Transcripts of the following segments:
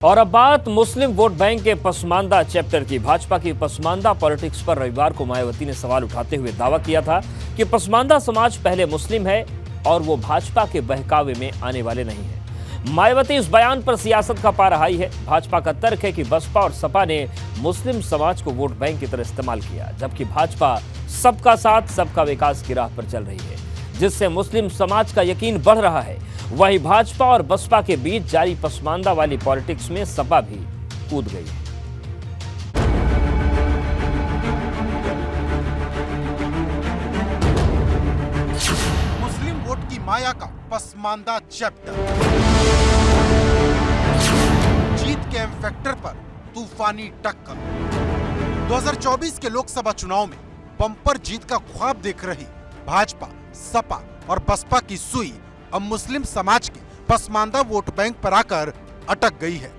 और अब बात मुस्लिम वोट बैंक के पसमानदा चैप्टर की। भाजपा की पसमानदा पॉलिटिक्स पर रविवार को मायावती ने सवाल उठाते हुए दावा किया था कि पसमानदा समाज पहले मुस्लिम है और वो भाजपा के बहकावे में आने वाले नहीं है। मायावती इस बयान पर सियासत का पारहाई है। भाजपा का तर्क है कि बसपा और सपा ने मुस्लिम समाज को वोट बैंक की तरह इस्तेमाल किया, जबकि भाजपा सबका साथ सबका विकास की राह पर चल रही है, जिससे मुस्लिम समाज का यकीन बढ़ रहा है। वहीं भाजपा और बसपा के बीच जारी पसमानदा वाली पॉलिटिक्स में सपा भी कूद गई है। मुस्लिम वोट की माया का पसमानदा चैप्टर। जीत के एम फैक्टर पर तूफानी टक्कर। 2024 के लोकसभा चुनाव में बम्पर जीत का ख्वाब देख रही भाजपा, सपा और बसपा की सुई अब मुस्लिम समाज के पसमानदा वोट बैंक पर आकर अटक गई है।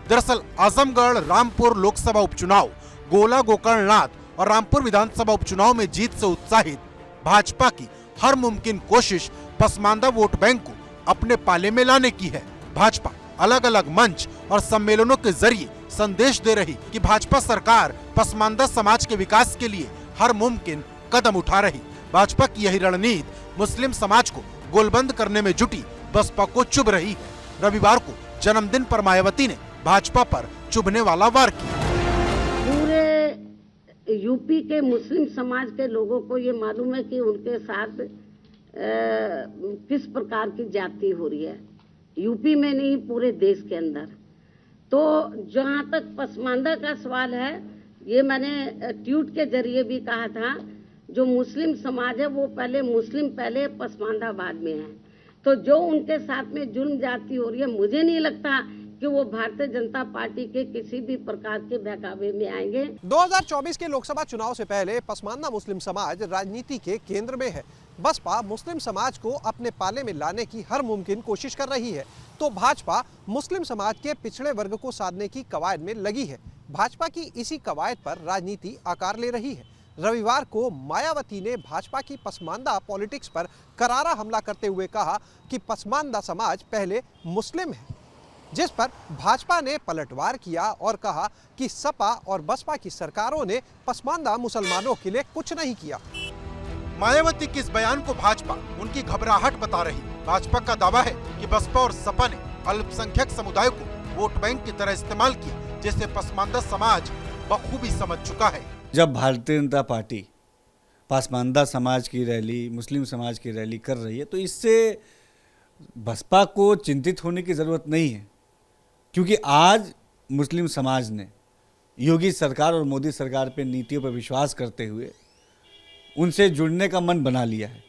दरअसल आजमगढ़, रामपुर लोकसभा उपचुनाव, गोला, गोकर्णनाथ और रामपुर विधानसभा उपचुनाव में जीत से उत्साहित भाजपा की हर मुमकिन कोशिश पसमानदा वोट बैंक को अपने पाले में लाने की है। भाजपा अलग अलग मंच और सम्मेलनों के जरिए संदेश दे रही कि भाजपा सरकार पसमानदा समाज के विकास के लिए हर मुमकिन कदम उठा रही। भाजपा की यही रणनीति मुस्लिम समाज को गोलबंद करने में जुटी बसपा को चुभ रही है। रविवार को जन्मदिन पर मायावती ने भाजपा पर चुभने वाला वार किया। पूरे यूपी के मुस्लिम समाज के लोगों को ये मालूम है कि उनके साथ किस प्रकार की जाति हो रही है, यूपी में नहीं पूरे देश के अंदर। तो जहाँ तक पसमानदा का सवाल है, ये मैंने ट्वीट के जरिए भी कहा था, जो मुस्लिम समाज है वो पहले मुस्लिम पहले, पसमानदा बाद में है। तो जो उनके साथ में जुल्म जाती हो रही है, मुझे नहीं लगता कि वो भारतीय जनता पार्टी के किसी भी प्रकार के बहकावे में आएंगे। 2024 के लोकसभा चुनाव से पहले पसमानदा मुस्लिम समाज राजनीति के केंद्र में है। बसपा मुस्लिम समाज को अपने पाले में लाने की हर मुमकिन कोशिश कर रही है, तो भाजपा मुस्लिम समाज के पिछड़े वर्ग को साधने की कवायद में लगी है। भाजपा की इसी कवायद पर राजनीति आकार ले रही है। रविवार को मायावती ने भाजपा की पसमानदा पॉलिटिक्स पर करारा हमला करते हुए कहा कि पसमानदा समाज पहले मुस्लिम है, जिस पर भाजपा ने पलटवार किया और कहा कि सपा और बसपा की सरकारों ने पसमानदा मुसलमानों के लिए कुछ नहीं किया। मायावती के इस बयान को भाजपा उनकी घबराहट बता रही। भाजपा का दावा है कि बसपा और सपा ने अल्पसंख्यक समुदाय को वोट बैंक की तरह इस्तेमाल किया, जिसे पसमानदा समाज बखूबी समझ चुका है। जब भारतीय जनता पार्टी पसमानदा समाज की रैली, मुस्लिम समाज की रैली कर रही है, तो इससे बसपा को चिंतित होने की ज़रूरत नहीं है, क्योंकि आज मुस्लिम समाज ने योगी सरकार और मोदी सरकार पे नीतियों पर विश्वास करते हुए उनसे जुड़ने का मन बना लिया है,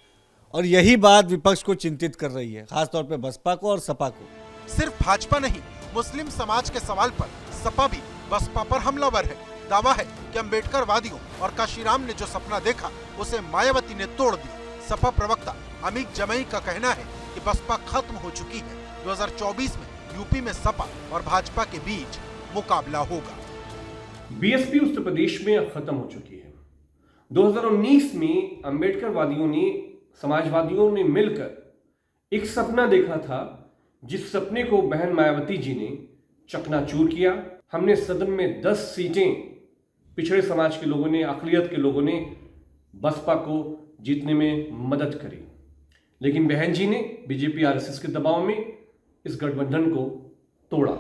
और यही बात विपक्ष को चिंतित कर रही है, खासतौर पे बसपा को और सपा को। सिर्फ भाजपा नहीं, मुस्लिम समाज के सवाल पर सपा भी बसपा पर हमलावर है। दावा है कि अम्बेडकर वादियों और काशीराम ने जो सपना देखा, उसे मायावती ने तोड़ दिया। सपा प्रवक्ता अमित जमई का कहना है कि बसपा खत्म हो चुकी है। 2024 में यूपी में सपा और भाजपा के बीच मुकाबला होगा। बीएसपी उत्तर प्रदेश में अब खत्म हो चुकी है। 2019 में अम्बेडकर वादियों ने, समाजवादियों ने मिलकर एक सपना देखा था, जिस सपने को बहन मायावती जी ने चकनाचूर किया। हमने सदन में 10 सीटें पिछड़े समाज के लोगों ने, अक़लियत के लोगों ने बसपा को जीतने में मदद करी, लेकिन बहन जी ने बीजेपी आरएसएस के दबाव में इस गठबंधन को तोड़ा।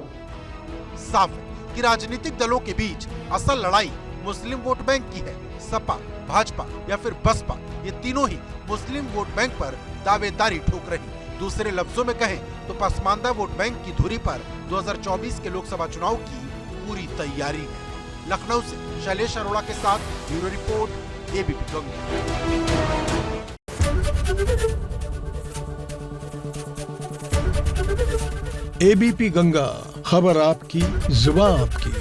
साफ है कि राजनीतिक दलों के बीच असल लड़ाई मुस्लिम वोट बैंक की है। सपा, भाजपा या फिर बसपा, ये तीनों ही मुस्लिम वोट बैंक पर दावेदारी ठोक रही। दूसरे लफ्जों में कहें तो पसमानदा वोट बैंक की धुरी पर 2024 के लोकसभा चुनाव की पूरी तैयारी है। लखनऊ से शैलेश अरोड़ा के साथ bureau report, ABP Ganga. ABP Ganga, खबर आपकी, जुबान आपकी।